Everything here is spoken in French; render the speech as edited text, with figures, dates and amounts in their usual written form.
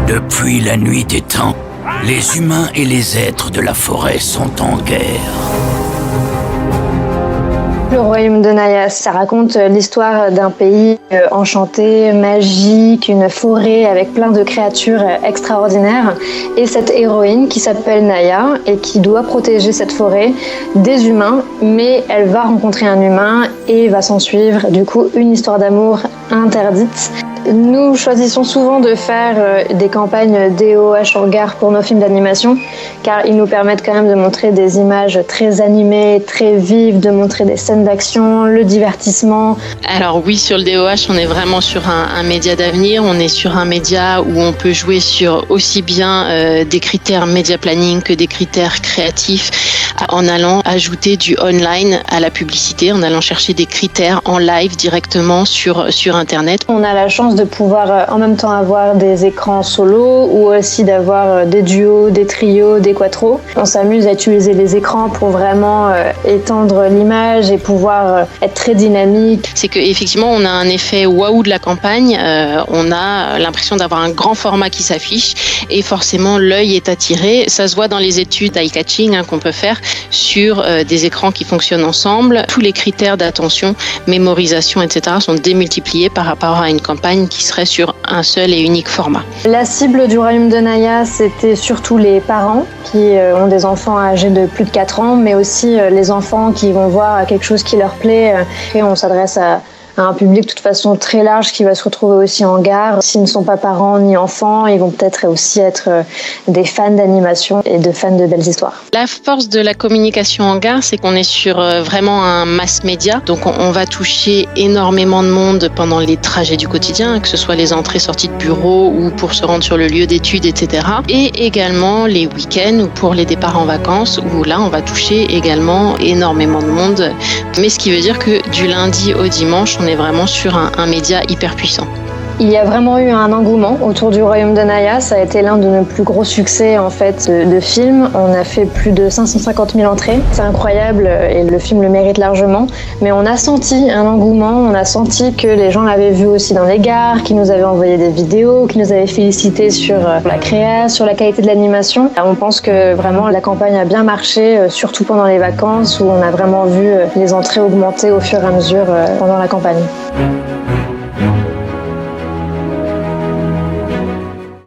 Depuis la nuit des temps, les humains et les êtres de la forêt sont en guerre. Le royaume de Naya, ça raconte l'histoire d'un pays enchanté, magique, une forêt avec plein de créatures extraordinaires et cette héroïne qui s'appelle Naya et qui doit protéger cette forêt des humains, mais elle va rencontrer un humain et va s'en suivre du coup une histoire d'amour interdite. Nous choisissons souvent de faire des campagnes DOH en gare pour nos films d'animation car ils nous permettent quand même de montrer des images très animées, très vives, de montrer des scènes d'action, le divertissement. Alors oui, sur le DOH, on est vraiment sur un média d'avenir, on est sur un média où on peut jouer sur aussi bien des critères média planning que des critères créatifs en allant ajouter du online à la publicité, en allant chercher des critères en live directement sur Internet. On a la chance de pouvoir en même temps avoir des écrans solo ou aussi d'avoir des duos, des trios, des quattros. On s'amuse à utiliser les écrans pour vraiment étendre l'image et pouvoir être très dynamique. C'est qu'effectivement, on a un effet waouh de la campagne, on a l'impression d'avoir un grand format qui s'affiche et forcément l'œil est attiré. Ça se voit dans les études eye-catching qu'on peut faire sur des écrans qui fonctionnent ensemble. Tous les critères d'attention, mémorisation, etc. sont démultipliés par rapport à une campagne qui serait sur un seul et unique format. La cible du royaume de Naya, c'était surtout les parents qui ont des enfants âgés de plus de 4 ans, mais aussi les enfants qui vont voir quelque chose qui leur plaît. Et on s'adresse à un public de toute façon très large qui va se retrouver aussi en gare. S'ils ne sont pas parents ni enfants, ils vont peut-être aussi être des fans d'animation et de fans de belles histoires. La force de la communication en gare, c'est qu'on est sur vraiment un mass média. Donc on va toucher énormément de monde pendant les trajets du quotidien, que ce soit les entrées-sorties de bureau ou pour se rendre sur le lieu d'études, etc. Et également les week-ends ou pour les départs en vacances, où là on va toucher également énormément de monde. Mais ce qui veut dire que du lundi au dimanche, on est vraiment sur un média hyper puissant. Il y a vraiment eu un engouement autour du royaume de Naya. Ça a été l'un de nos plus gros succès en fait de film. On a fait plus de 550 000 entrées. C'est incroyable et le film le mérite largement. Mais on a senti un engouement. On a senti que les gens l'avaient vu aussi dans les gares, qui nous avaient envoyé des vidéos, qui nous avaient félicité sur la créa, sur la qualité de l'animation. On pense que vraiment la campagne a bien marché, surtout pendant les vacances où on a vraiment vu les entrées augmenter au fur et à mesure pendant la campagne.